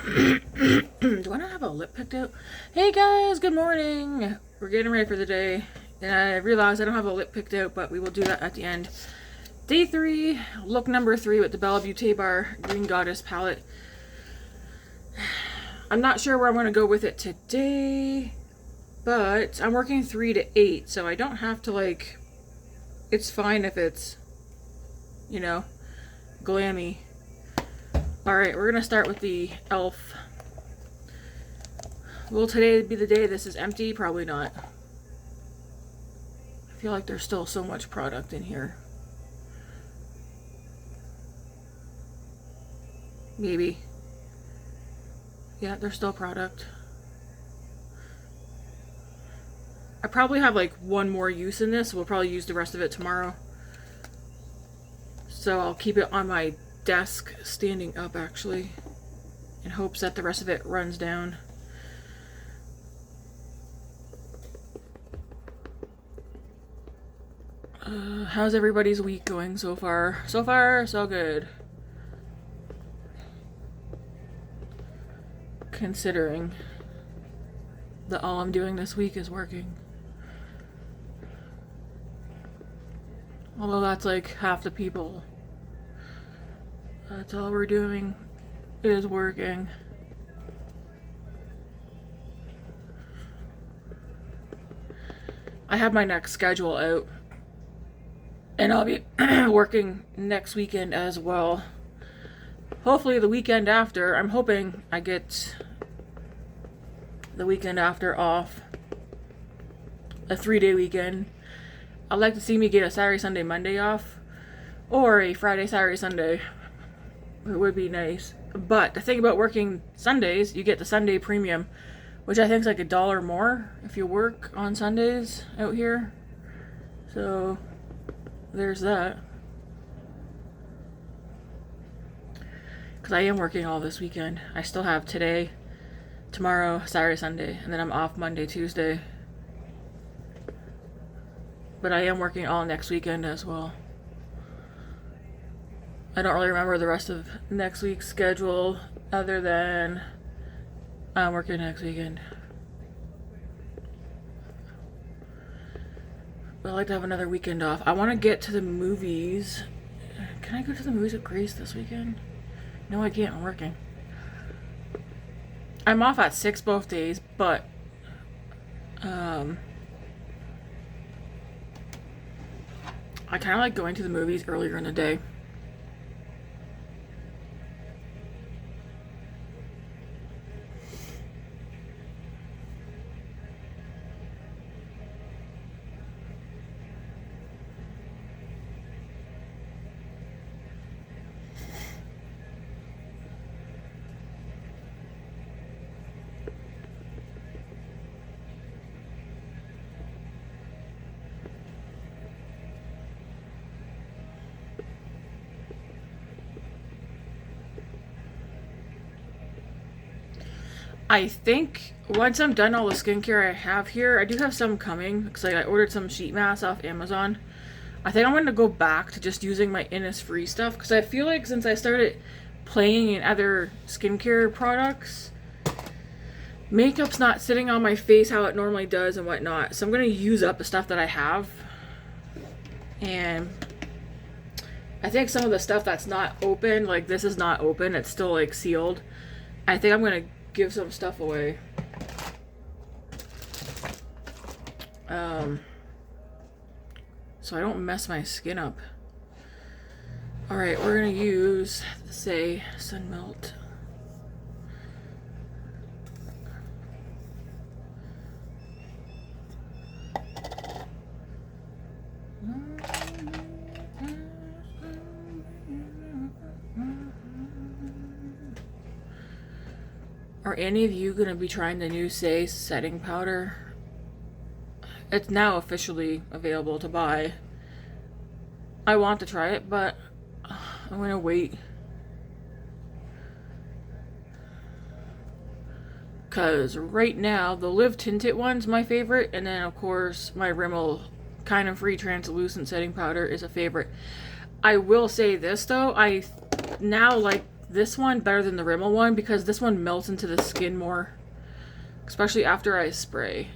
Do I not have a lip picked out? Hey guys, good morning. We're getting ready for the day. And I realized I don't have a lip picked out, but we will do that at the end. Day 3, look number 3 with the Bellabeautebar Green Goddess palette. I'm not sure where I'm going to go with it today, but I'm working 3 to 8, so I don't have to, like, it's fine if it's, you know, glammy. Alright, we're going to start with the e.l.f. Will today be the day this is empty? Probably not. I feel like there's still so much product in here. Maybe. Yeah, there's still product. I probably have like one more use in this. We'll probably use the rest of it tomorrow. So I'll keep it on my desk standing up actually, in hopes that the rest of it runs down. How's everybody's week going so far? So far, so good. Considering that all I'm doing this week is working. Although that's like half the people. That's all we're doing is working. I have my next schedule out. And I'll be working next weekend as well. Hopefully the weekend after. I'm hoping I get the weekend after off. A 3-day weekend. I'd like to see me get a Saturday, Sunday, Monday off. Or a Friday, Saturday, Sunday. It would be nice. But the thing about working Sundays, you get the Sunday premium, which I think is like $1 more if you work on Sundays out here. So there's that. Because I am working all this weekend. I still have today, tomorrow, Saturday, Sunday, and then I'm off Monday, Tuesday. But I am working all next weekend as well. I don't really remember the rest of next week's schedule other than I'm working next weekend. But I'd like to have another weekend off. I want to get to the movies. Can I go to the movies with Grace this weekend? No, I can't. I'm working. I'm off at 6 both days, but I kind of like going to the movies earlier in the day. I think once I'm done all the skincare I have here, I do have some coming because I ordered some sheet masks off Amazon. I think I'm going to go back to just using my Innisfree stuff because I feel like since I started playing in other skincare products, makeup's not sitting on my face how it normally does and whatnot. So I'm going to use up the stuff that I have. And I think some of the stuff that's not open, like this is not open, it's still like sealed. I think I'm going to give some stuff away. So I don't mess my skin up. Alright, we're gonna use the Saie Sunmelt. Are any of you going to be trying the new Saie setting powder? It's now officially available to buy. I want to try it, but I'm going to wait. Because right now, the Live Tinted one's my favorite. And then, of course, my Rimmel Kind of Free Translucent Setting Powder is a favorite. I will say this, though. I now like this one better than the Rimmel one because this one melts into the skin more, especially after I spray.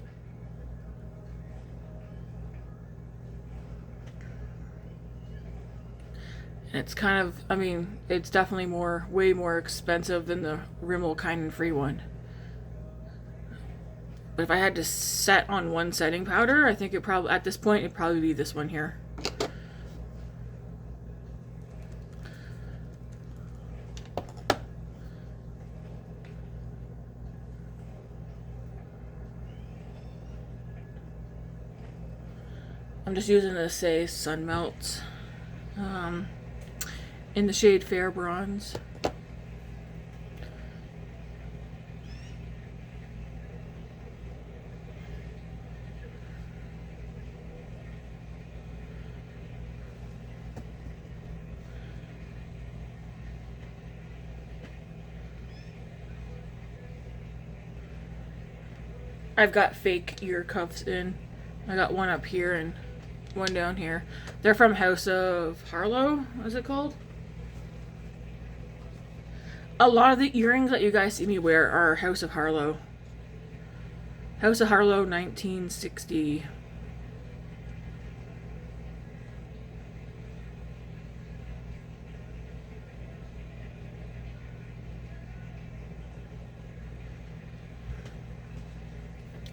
And it's kind of, I mean, it's definitely way more expensive than the Rimmel Kind and Free one. But if I had to set on one setting powder, I think it probably, at this point, it'd probably be this one here. I'm just using the Saie Sunmelt in the shade Fair Bronze. I've got fake ear cuffs in. I got one up here and one down here. They're from House of Harlow, is it called? A lot of the earrings that you guys see me wear are House of Harlow. House of Harlow 1960.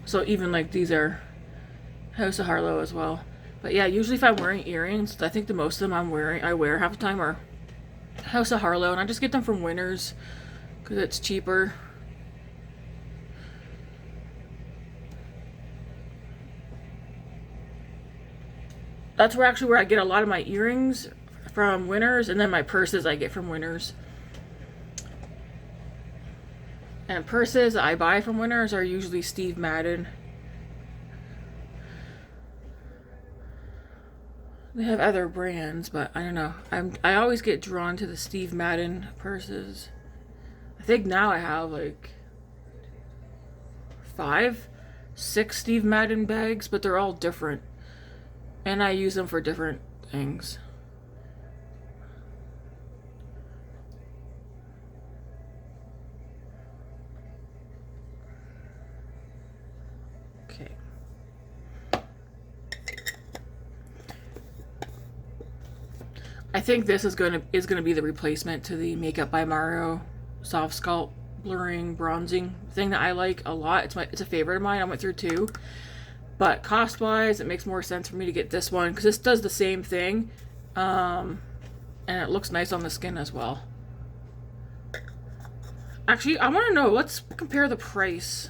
So even like these are House of Harlow as well. But yeah, usually if I'm wearing earrings, I think the most of them I wear half the time are House of Harlow, and I just get them from Winners because it's cheaper. That's where I get a lot of my earrings from Winners, and then my purses I get from Winners. And purses I buy from Winners are usually Steve Madden. They have other brands, but I don't know. I always get drawn to the Steve Madden purses. I think now I have like 5, 6 Steve Madden bags, but they're all different. And I use them for different things. Okay. I think this is gonna be the replacement to the Makeup by Mario soft sculpt blurring bronzing thing that I like a lot. It's a favorite of mine. I went through 2, but cost wise, it makes more sense for me to get this one because this does the same thing, and it looks nice on the skin as well. Actually, I want to know. Let's compare the price,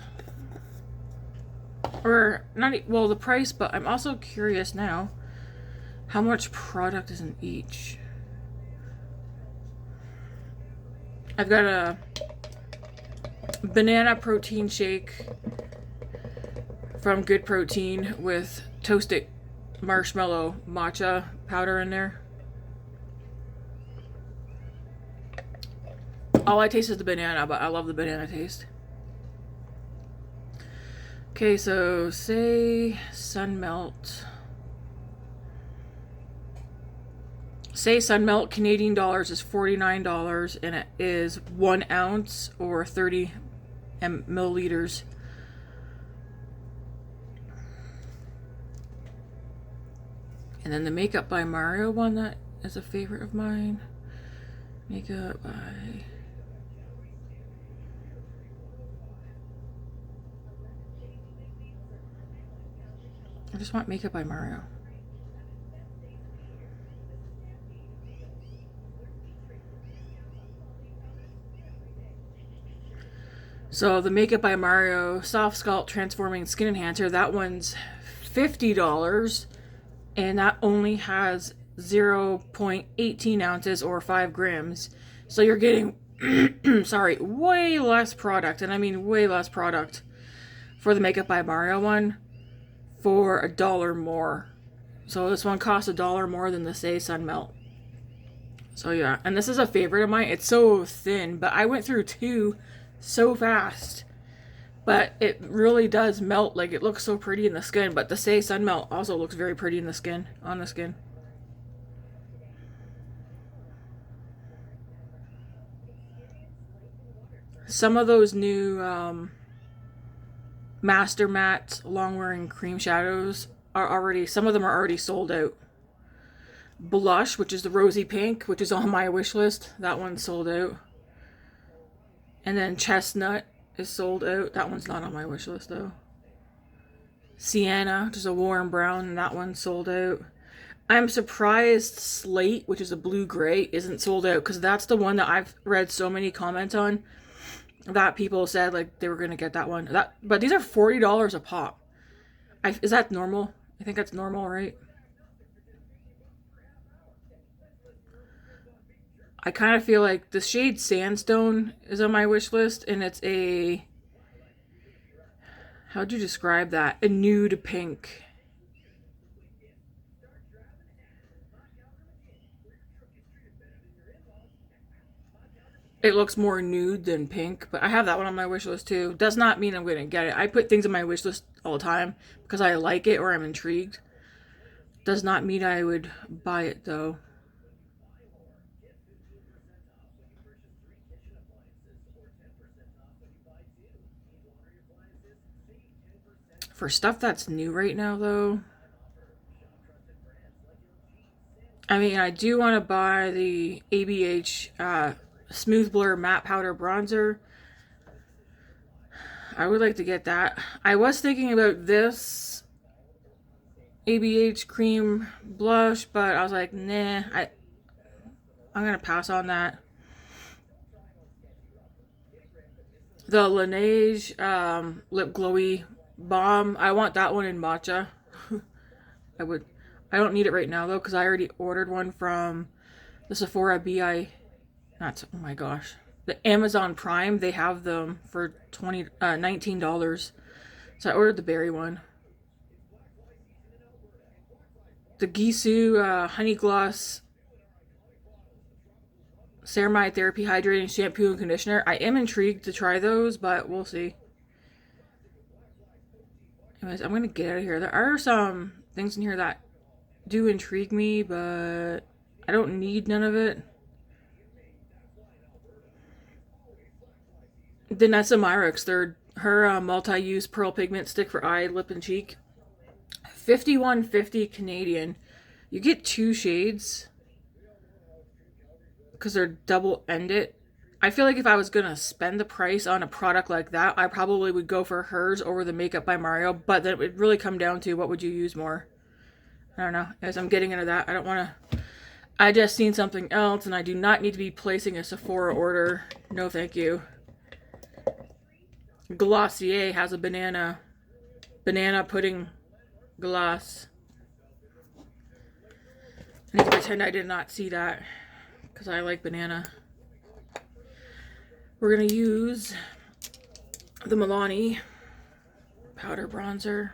or not. Well, the price, but I'm also curious now. How much product is in each? I've got a banana protein shake from Good Protein with toasted marshmallow matcha powder in there. All I taste is the banana, but I love the banana taste. Okay, so Saie Sunmelt. Saie Sunmelt Canadian dollars is $49, and it is 1 ounce or 30 milliliters. And then the Makeup by Mario one, that is a favorite of mine. Makeup by... I just want Makeup by Mario. So the Makeup by Mario Soft Sculpt Transforming Skin Enhancer, that one's $50, and that only has 0.18 ounces or 5 grams. So you're getting, sorry, way less product, and I mean way less product for the Makeup by Mario one for $1 more. So this one costs $1 more than the Saie Sunmelt. So yeah, and this is a favorite of mine. It's so thin, but I went through 2 so fast, but it really does melt. Like, it looks so pretty in the skin, but the Saie Sunmelt also looks very pretty in the skin, on the skin. some of those new Master Matte long wearing cream shadows are already, some of them are already sold out. Blush, which is the rosy pink, which is on my wish list, that one's sold out. And then Chestnut is sold out. That one's not on my wish list though. Sienna, which is a warm brown, and that one's sold out. I'm surprised Slate, which is a blue-gray, isn't sold out, because that's the one that I've read so many comments on that people said like they were going to get that one. But these are $40 a pop. Is that normal? I think that's normal, right? I kind of feel like the shade Sandstone is on my wish list, and it's a... How'd you describe that? A nude pink. It looks more nude than pink, but I have that one on my wish list too. Does not mean I'm going to get it. I put things on my wish list all the time because I like it or I'm intrigued. Does not mean I would buy it though. For stuff that's new right now though, I mean, I do want to buy the ABH Smooth Blur Matte Powder Bronzer. I would like to get that. I was thinking about this ABH Cream Blush, but I was like, nah, I'm going to pass on that. The Laneige Lip Glowy Balm. I want that one in matcha. I don't need it right now though, because I already ordered one from the Sephora oh my gosh, the Amazon Prime. They have them for $19. So I ordered the berry one. The Gisou Honey Gloss Ceramide Therapy Hydrating Shampoo and Conditioner. I am intrigued to try those, but we'll see. Anyways, I'm gonna get out of here. There are some things in here that do intrigue me, but I don't need none of it. Danessa Myricks, her multi-use pearl pigment stick for eye, lip, and cheek. $51.50 Canadian. You get 2 shades because they're double-ended. I feel like if I was going to spend the price on a product like that, I probably would go for hers over the Makeup by Mario, but then it would really come down to what would you use more. I don't know. As I'm getting into that, I don't want to... I just seen something else, and I do not need to be placing a Sephora order. No, thank you. Glossier has a banana pudding gloss. I need to pretend I did not see that, because I like banana. We're going to use the Milani powder bronzer.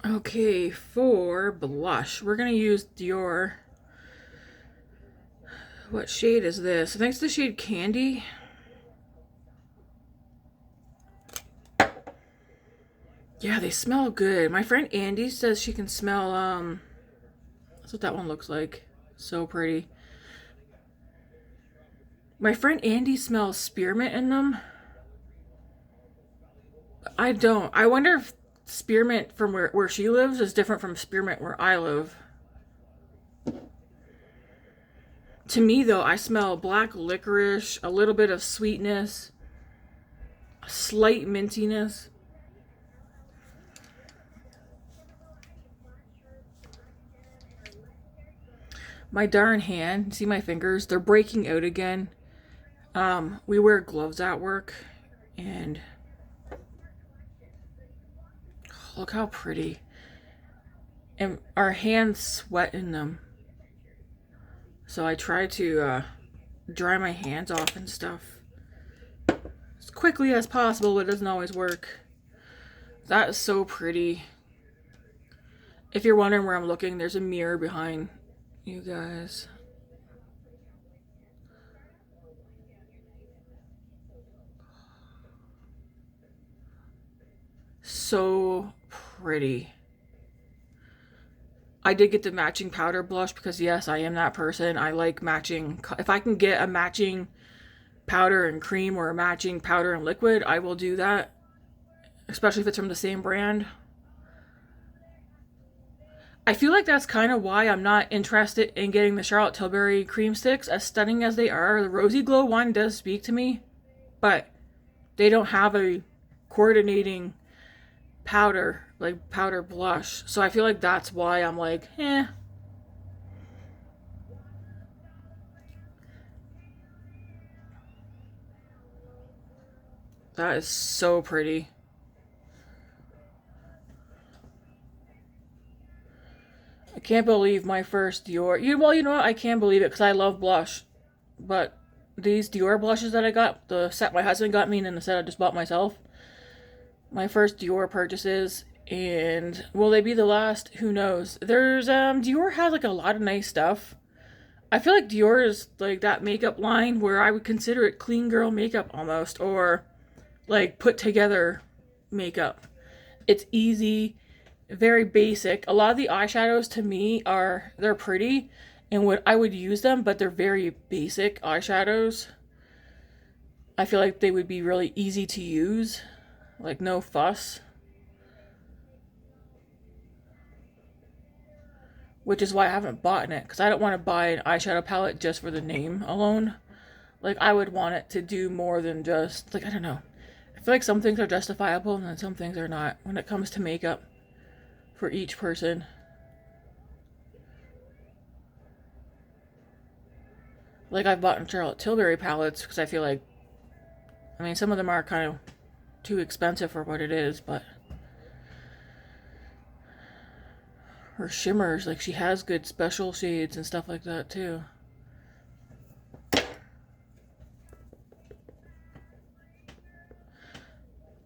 Okay, for blush, we're going to use Dior. What shade is this? I think it's the shade Candy. Yeah, they smell good. My friend Andy says she can smell, that's what that one looks like. So pretty. My friend Andy smells spearmint in them. I don't. I wonder if spearmint from where she lives is different from spearmint where I live. To me though, I smell black licorice, a little bit of sweetness, a slight mintiness. My darn hand, see my fingers? They're breaking out again. We wear gloves at work, and look how pretty. And our hands sweat in them. So I try to dry my hands off and stuff as quickly as possible, but it doesn't always work. That is so pretty. If you're wondering where I'm looking, there's a mirror behind you guys. So pretty. I did get the matching powder blush because yes, I am that person. I like matching. If I can get a matching powder and cream or a matching powder and liquid, I will do that. Especially if it's from the same brand. I feel like that's kind of why I'm not interested in getting the Charlotte Tilbury cream sticks. As stunning as they are, the Rosy Glow one does speak to me. But they don't have a coordinating powder, like powder blush. So I feel like that's why I'm like, eh. That is so pretty. I can't believe my first Dior. Well, you know what? I can believe it because I love blush. But these Dior blushes that I got, the set my husband got me and then the set I just bought myself, my first Dior purchases, and will they be the last? Who knows? There's Dior has like a lot of nice stuff. I feel like Dior is like that makeup line where I would consider it clean girl makeup almost, or like put together makeup. It's easy, very basic. A lot of the eyeshadows to me they're pretty and I would use them, but they're very basic eyeshadows. I feel like they would be really easy to use. Like, no fuss. Which is why I haven't bought it. Because I don't want to buy an eyeshadow palette just for the name alone. Like, I would want it to do more than just... Like, I don't know. I feel like some things are justifiable and then some things are not. When it comes to makeup. For each person. Like, I've bought Charlotte Tilbury palettes. Because I feel like... I mean, some of them are kind of... too expensive for what it is, but her shimmers, like she has good special shades and stuff like that too.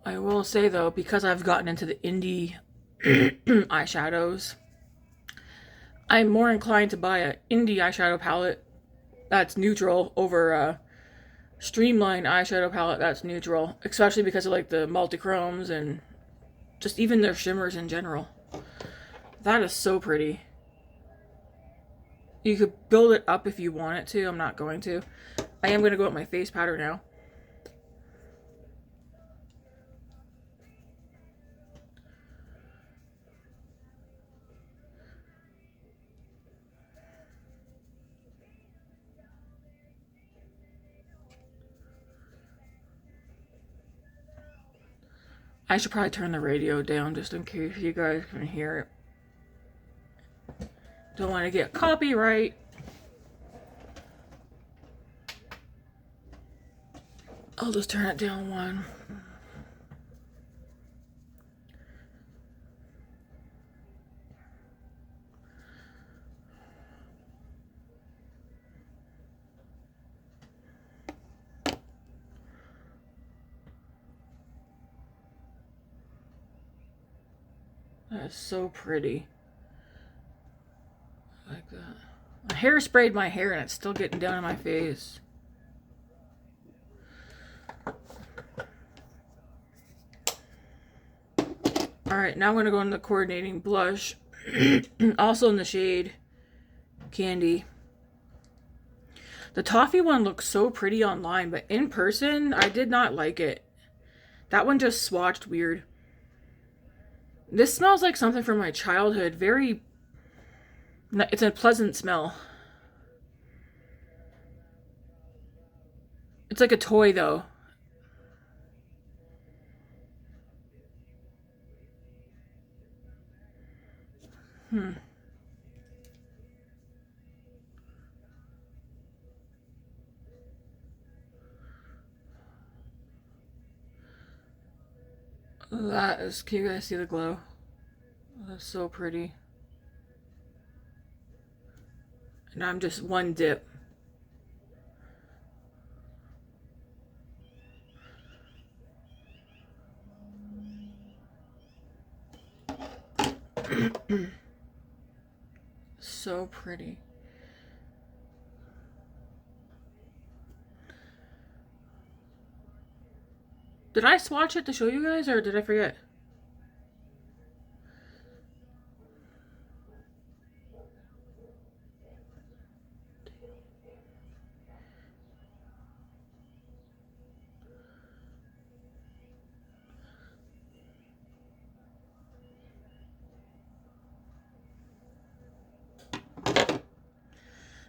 I will say though, because I've gotten into the indie eyeshadows, I'm more inclined to buy an indie eyeshadow palette that's neutral over a streamlined eyeshadow palette that's neutral, especially because of like the multi-chromes and just even their shimmers in general. That is so pretty. You could build it up if you want it to. I'm not going to. I am going to go with my face powder now. I should probably turn the radio down just in case you guys can hear it. Don't want to get copyright. I'll just turn it down one. That is so pretty. Like that. I hairsprayed my hair and it's still getting down in my face. Alright, now I'm going to go in the coordinating blush. Also in the shade Candy. The toffee one looks so pretty online, but in person, I did not like it. That one just swatched weird. This smells like something from my childhood. It's a pleasant smell. It's like a toy, though. That is, can you guys see the glow? That's so pretty. And I'm just one dip. So pretty. Did I swatch it to show you guys, or did I forget?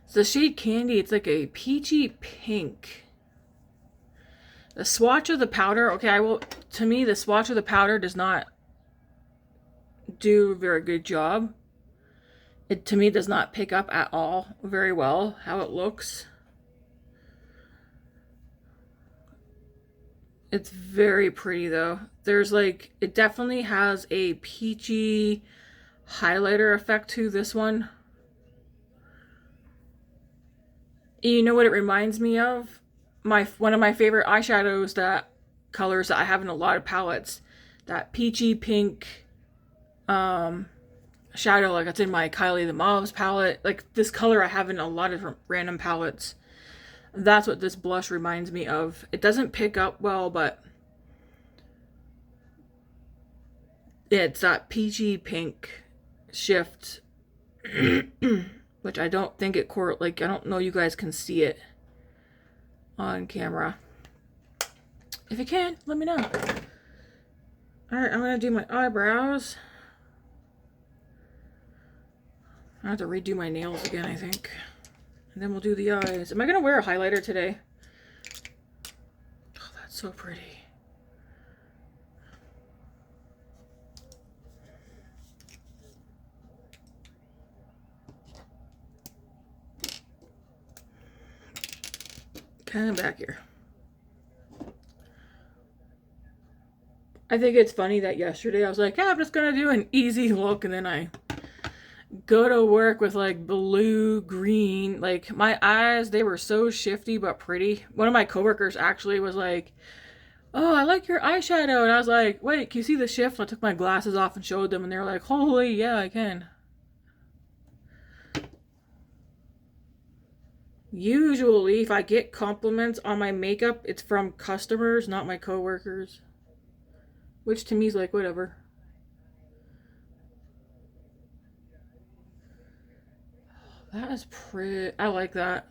It's the shade Candy. It's like a peachy pink. The swatch of the powder, okay, to me, the swatch of the powder does not do a very good job. It, to me, does not pick up at all very well how it looks. It's very pretty though. There's like, it definitely has a peachy highlighter effect to this one. You know what it reminds me of? One of my favorite eyeshadows, that colors that I have in a lot of palettes. That peachy pink shadow, like it's in my Kylie the Mauves palette. Like this color I have in a lot of random palettes. That's what this blush reminds me of. It doesn't pick up well, but it's that peachy pink shift. Which I don't think it I don't know you guys can see it on camera. If you can, let me know. Alright, I'm gonna do my eyebrows. I have to redo my nails again, I think. And then we'll do the eyes. Am I gonna wear a highlighter today? Oh, that's so pretty. Come back here. I think it's funny that yesterday I was like, yeah, I'm just gonna do an easy look, and then I go to work with like blue, green, like my eyes, they were so shifty but pretty. One of my coworkers actually was like, oh, I like your eyeshadow, and I was like, wait, can you see the shift? And I took my glasses off and showed them, and they were like, holy, yeah, I can. Usually, if I get compliments on my makeup, it's from customers, not my coworkers. Which to me is like, whatever. That is pretty. I like that.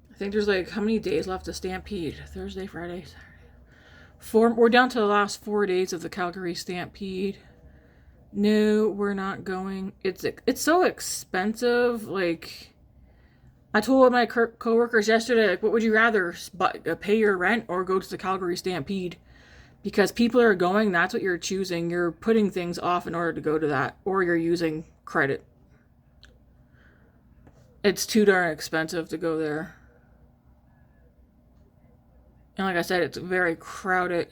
I think there's like, how many days left to Stampede? Thursday, Friday, Saturday. We're down to the last 4 days of the Calgary Stampede. No, we're not going. It's so expensive. Like, I told my coworkers yesterday, like, what would you rather, pay your rent or go to the Calgary Stampede? Because people are going, that's what you're choosing. You're putting things off in order to go to that, or you're using credit. It's too darn expensive to go there. And like I said, it's very crowded.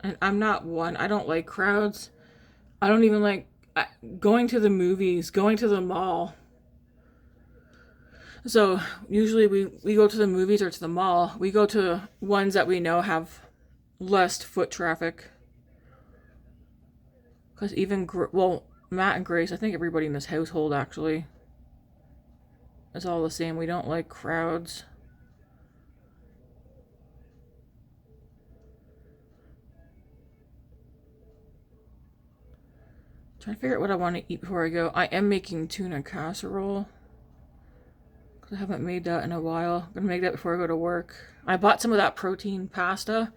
And I'm not one. I don't like crowds. I don't even like going to the movies, going to the mall. So usually we go to the movies or to the mall. We go to ones that we know have less foot traffic. Because even, well, Matt and Grace, I think everybody in this household actually is all the same. We don't like crowds. Trying to figure out what I want to eat before I go. I am making tuna casserole. Because I haven't made that in a while. I'm going to make that before I go to work. I bought some of that protein pasta.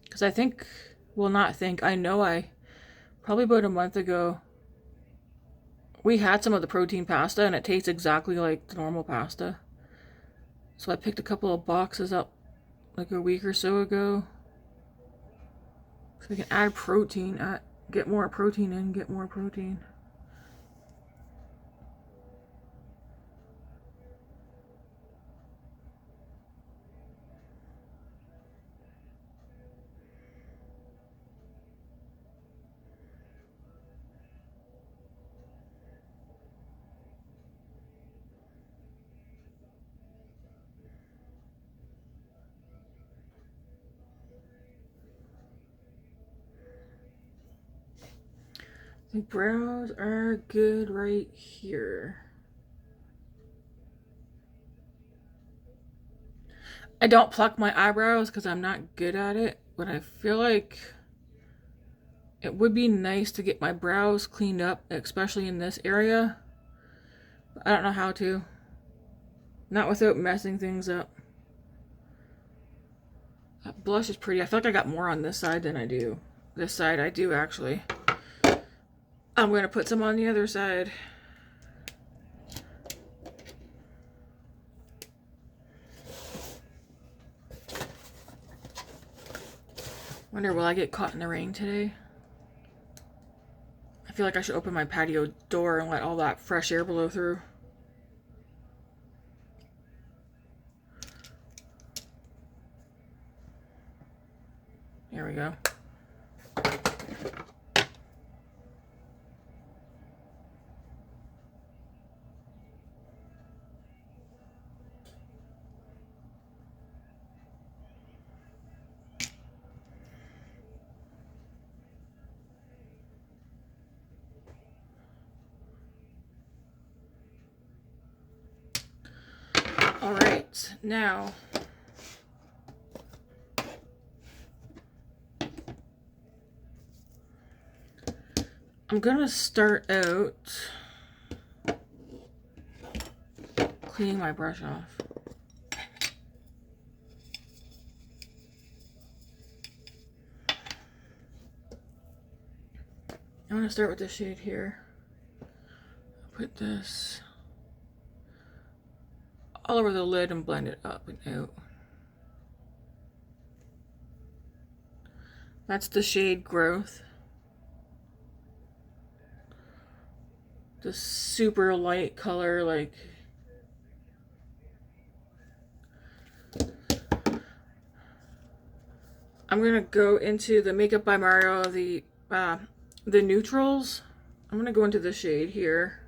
Because I think, well, not think, I know probably about a month ago, we had some of the protein pasta and it tastes exactly like the normal pasta. So I picked a couple of boxes up like a week or so ago. So we can add protein, get more protein in, get more protein. The brows are good right here. I don't pluck my eyebrows because I'm not good at it, but I feel like it would be nice to get my brows cleaned up, especially in this area. I don't know how to. Not without messing things up. That blush is pretty. I feel like I got more on this side than I do. This side I do actually. I'm going to put some on the other side. Wonder, will I get caught in the rain today? I feel like I should open my patio door and let all that fresh air blow through. There we go. All right, now I'm gonna start out cleaning my brush off. I want to start with this shade here. Put this all over the lid and blend it up and out. That's the shade Growth. The super light color, like I'm gonna go into the Makeup by Mario, the neutrals. I'm gonna go into the shade here.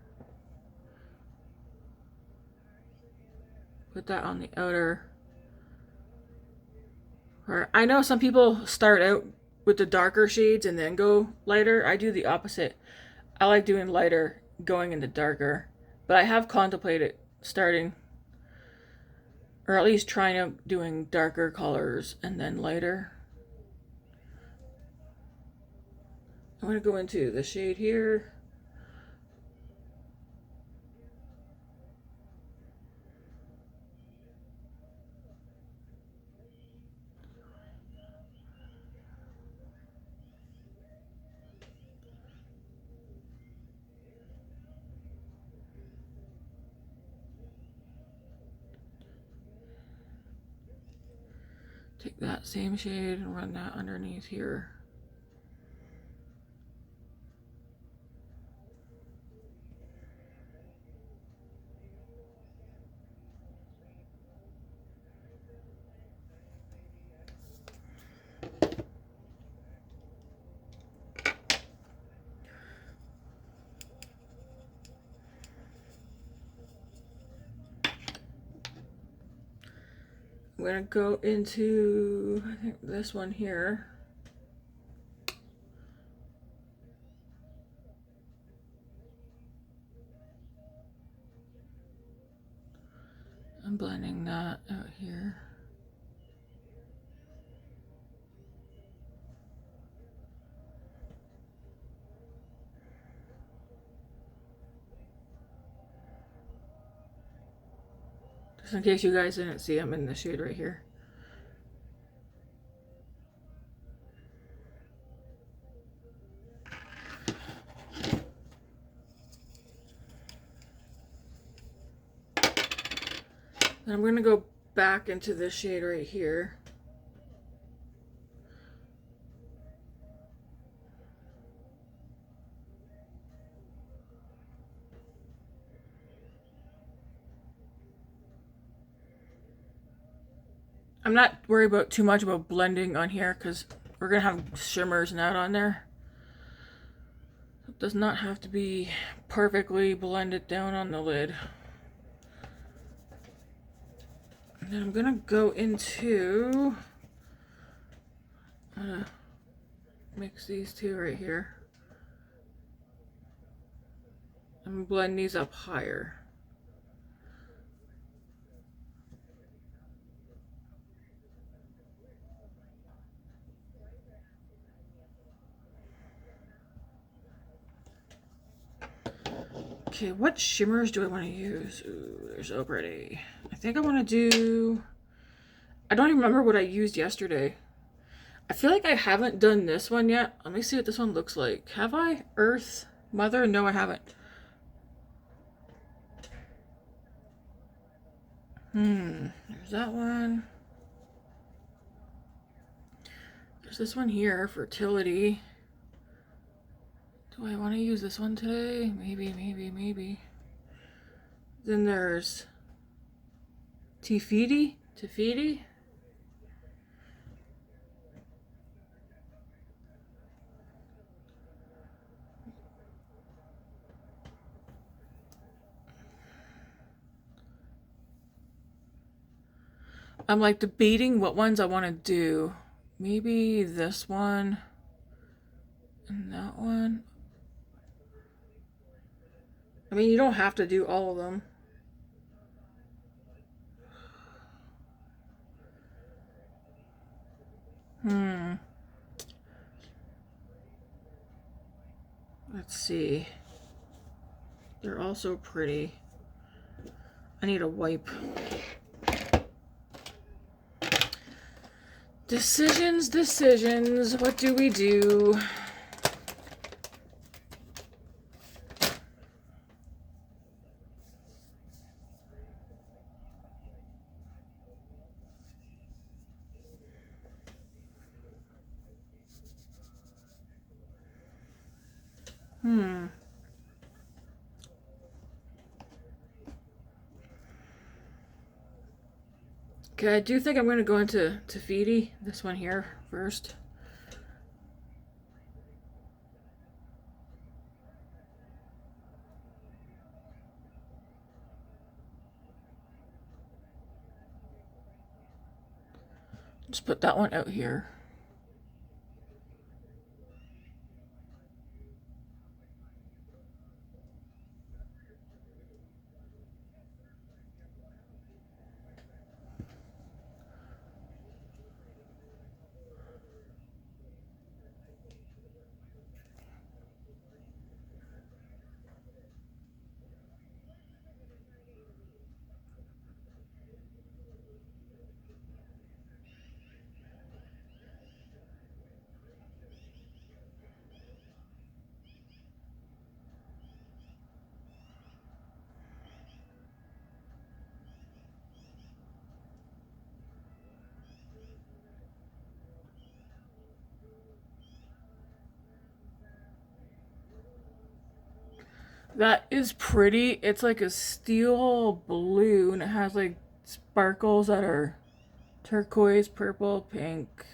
Put that on the outer. Or I know some people start out with the darker shades and then go lighter. I do the opposite. I like doing lighter, going into darker. But I have contemplated starting, or at least trying out doing darker colors and then lighter. I'm going to go into the shade here. Take that same shade and run that underneath here. I'm gonna go into, I think, this one here. I'm blending that out here. Just in case you guys didn't see, I'm in the shade right here. Then I'm going to go back into this shade right here. I'm not worried about too much about blending on here because we're going to have shimmers not on there. It does not have to be perfectly blended down on the lid. And then I'm going to go into, mix these two right here. I'm blend these up higher. Okay, what shimmers do I want to use? Ooh, they're so pretty. I think I want to do... I don't even remember what I used yesterday. I feel like I haven't done this one yet. Let me see what this one looks like. Have I? Earth Mother? No, I haven't. There's that one. There's this one here, Fertility. Do I want to use this one today? Maybe, maybe, maybe. Then there's Tafiti. Tafiti. I'm like debating what ones I want to do. Maybe this one and that one. I mean, you don't have to do all of them. Let's see. They're all so pretty. I need a wipe. Decisions, decisions. What do we do? Okay, I do think I'm going to go into Tafiti, this one here, first. Just put that one out here. That is pretty. It's like a steel blue and it has like sparkles that are turquoise, purple, pink.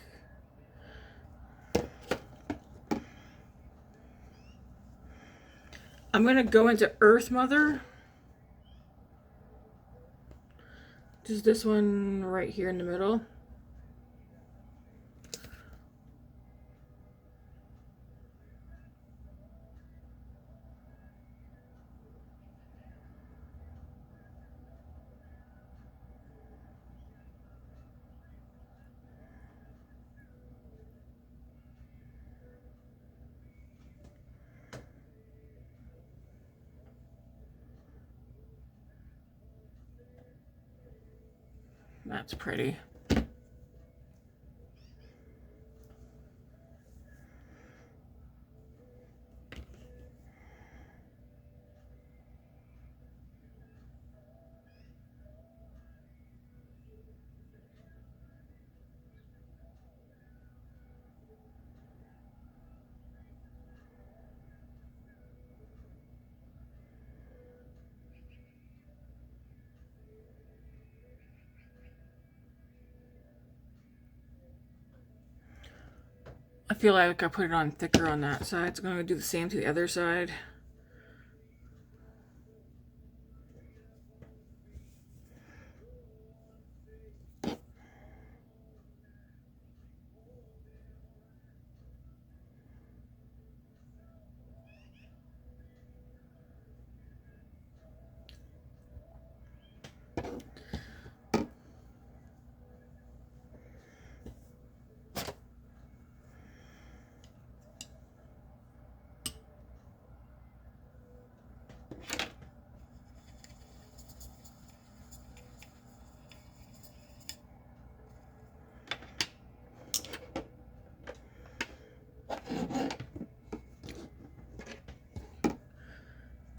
I'm going to go into Earth Mother. Just this one right here in the middle. That's pretty. I feel like I put it on thicker on that side, so I'm going to do the same to the other side.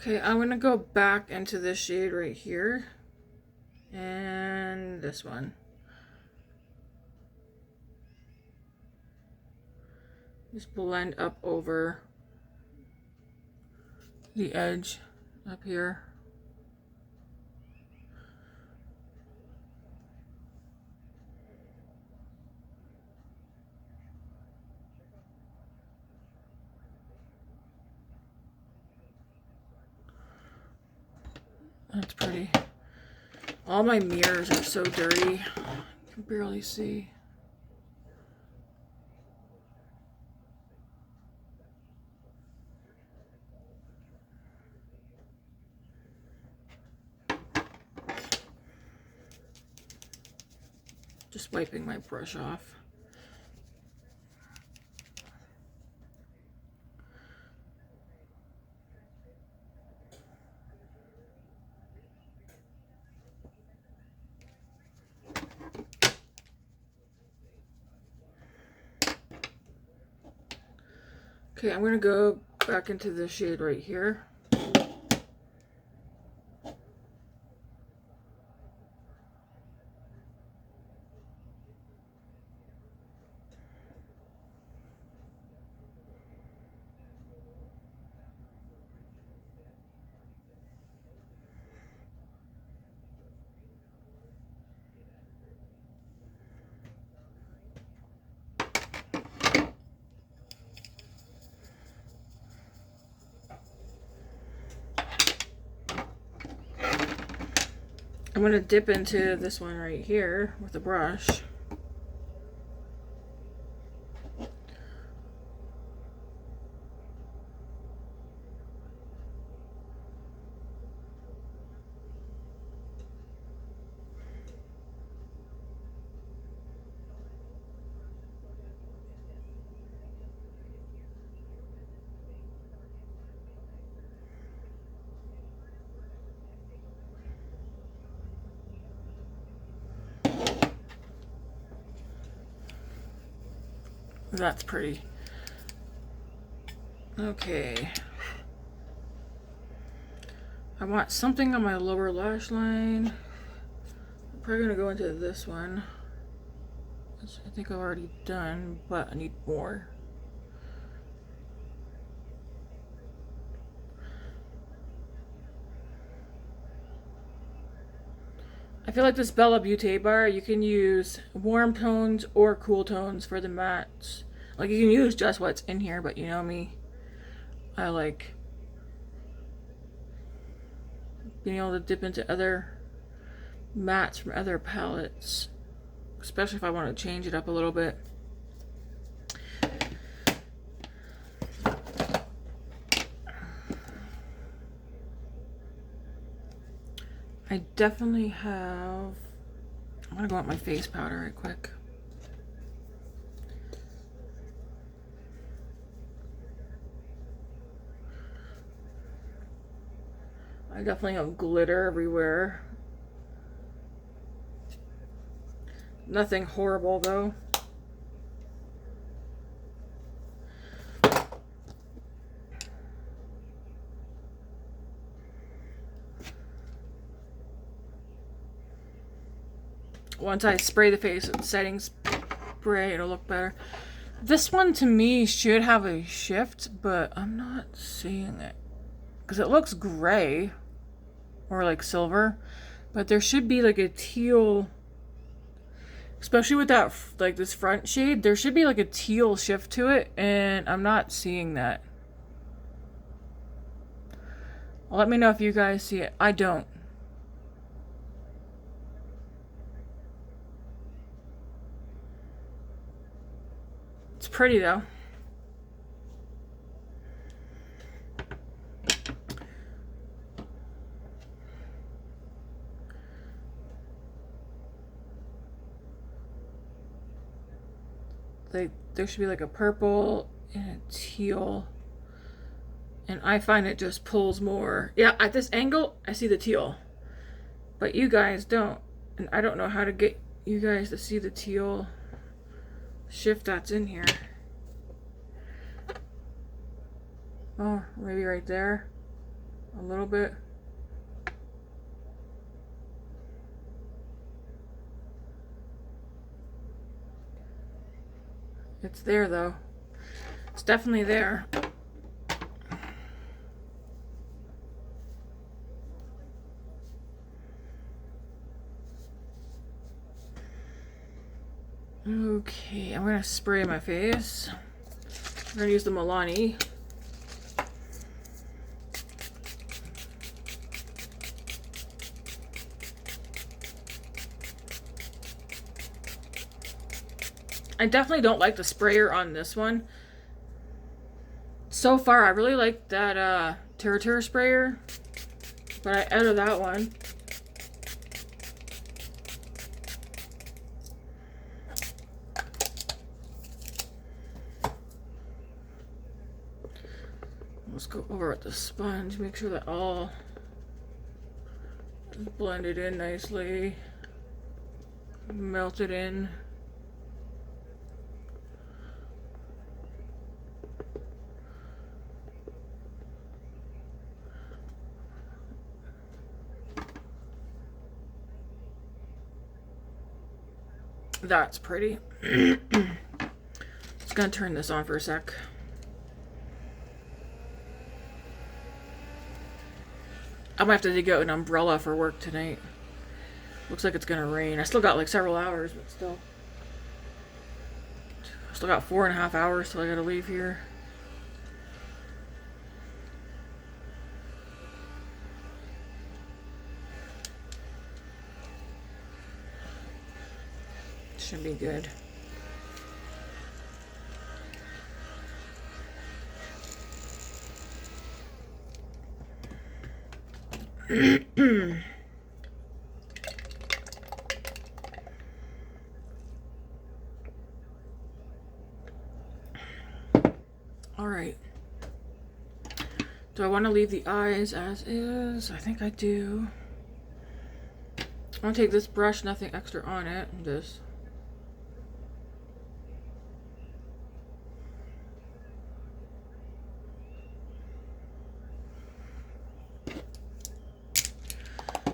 Okay, I'm gonna go back into this shade right here and this one. Just blend up over the edge up here. That's pretty. All my mirrors are so dirty. I can barely see. Just wiping my brush off. Okay, I'm gonna go back into the shade right here. I'm going to dip into this one right here with a brush. That's pretty. Okay. I want something on my lower lash line. I'm probably going to go into this one, which I think I've already done, but I need more. I feel like this Bellabeautebar, you can use warm tones or cool tones for the mattes. Like, you can use just what's in here, but you know me, I like being able to dip into other mattes from other palettes, especially if I want to change it up a little bit. I definitely have, I'm gonna go with my face powder right quick. I definitely have glitter everywhere. Nothing horrible though. Once I spray the face with setting spray, it'll look better. This one to me should have a shift, but I'm not seeing it. Because it looks gray or like silver, but there should be like a teal, especially with that, like this front shade, there should be like a teal shift to it, and I'm not seeing that. Let me know if you guys see it. I don't. It's pretty though. Like, there should be like a purple and a teal, and I find it just pulls more. Yeah, at this angle I see the teal, but you guys don't, and I don't know how to get you guys to see the teal shift that's in here. Oh, maybe right there. a little bit. It's there though. It's definitely there. Okay, I'm gonna spray my face. I'm gonna use the Milani. I definitely don't like the sprayer on this one. So far, I really like that Tinted sprayer, but I added that one. Let's go over with the sponge, make sure that all is blended in nicely, melted in. That's pretty. Just gonna turn this on for a sec. I might have to dig out an umbrella for work tonight. Looks like it's gonna rain. I still got like several hours, but still. Still got 4.5 hours till I gotta leave here. Should be good. All right. Do I want to leave the eyes as is? I think I do. I'm gonna take this brush, nothing extra on it, and just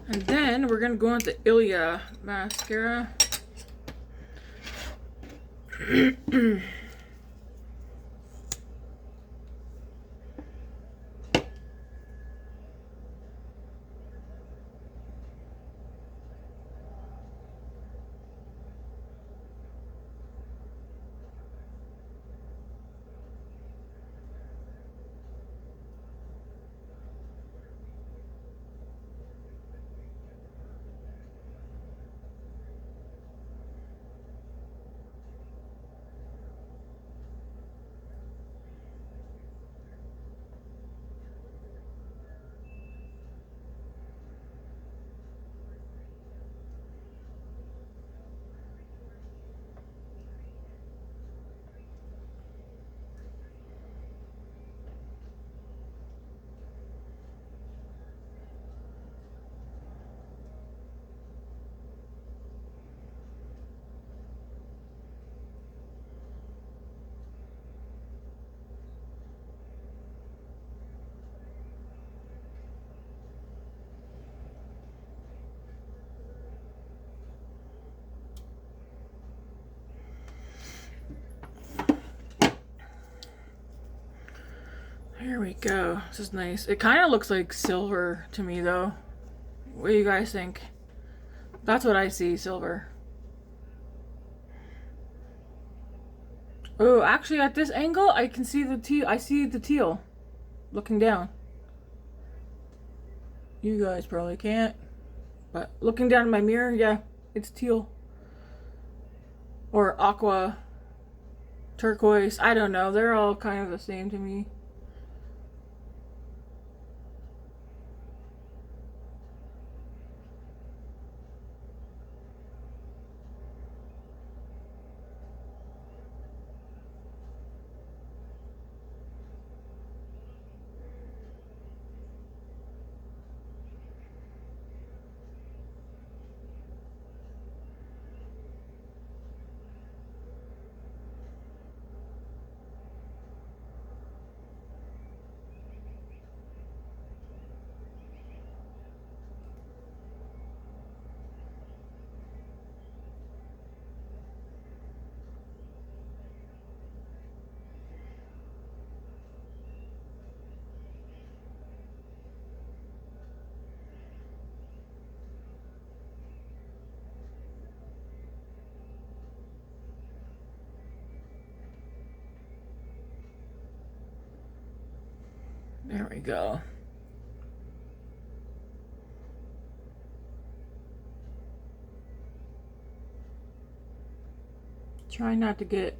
and then we're gonna go on the Ilia mascara. Here we go. This is nice. It kind of looks like silver to me, though. What do you guys think? That's what I see, silver. Oh, actually, at this angle, I can see the teal. I see the teal looking down. You guys probably can't. But looking down in my mirror, yeah, it's teal. Or aqua, turquoise. I don't know. They're all kind of the same to me. There we go. Try not to get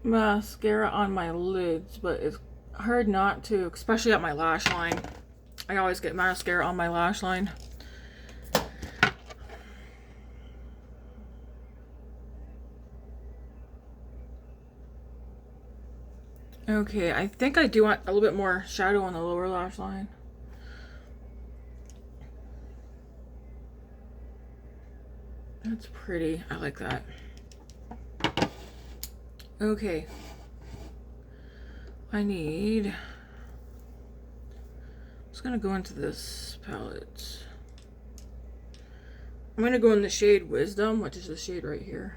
mascara on my lids, but it's hard not to, especially at my lash line. I always get mascara on my lash line. Okay, I think I do want a little bit more shadow on the lower lash line. That's pretty. I like that. Okay. I'm just gonna go into this palette. I'm gonna go in the shade Wisdom, which is the shade right here.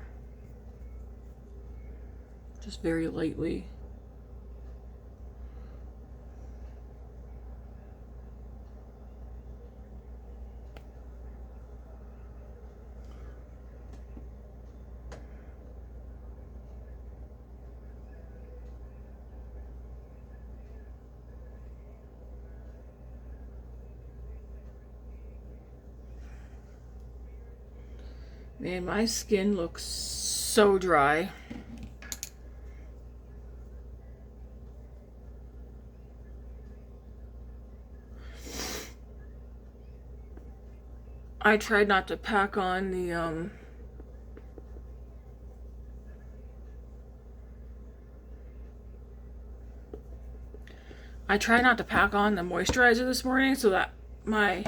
Just very lightly. Man, my skin looks so dry. I tried not to pack on the moisturizer this morning so that my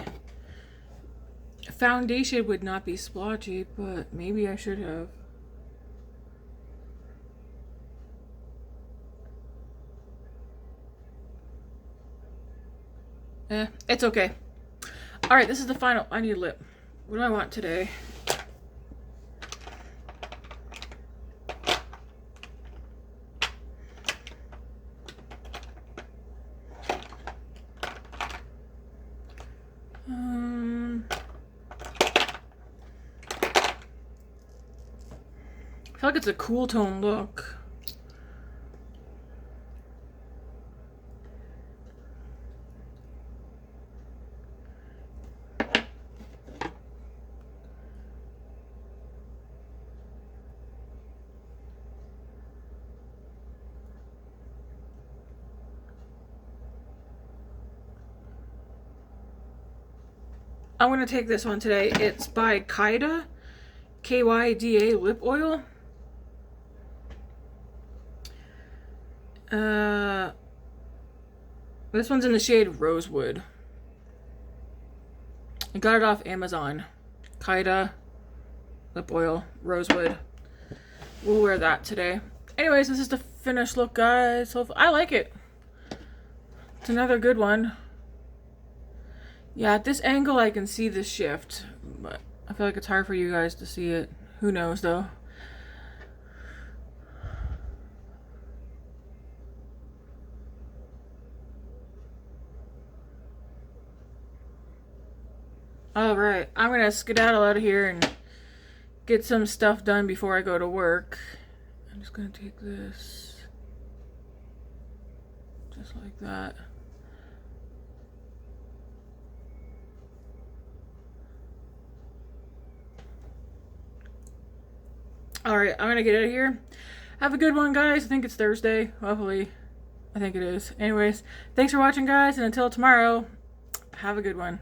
foundation would not be splotchy, but maybe I should have. It's okay. Alright, this is the final. I need a lip. What do I want today? I feel like it's a cool tone look. I'm going to take this one today. It's by Kyda, Kyda lip oil. This one's in the shade Rosewood. I got it off Amazon. Kyda lip oil, Rosewood. We'll wear that today. Anyways, this is the finished look, guys. So I like it. It's another good one. Yeah, at this angle I can see the shift, but I feel like it's hard for you guys to see it. Who knows though? Alright, I'm gonna skedaddle out of here and get some stuff done before I go to work. I'm just gonna take this. Just like that. Alright, I'm gonna get out of here. Have a good one, guys. I think it's Thursday. Hopefully. I think it is. Anyways, thanks for watching, guys, and until tomorrow, have a good one.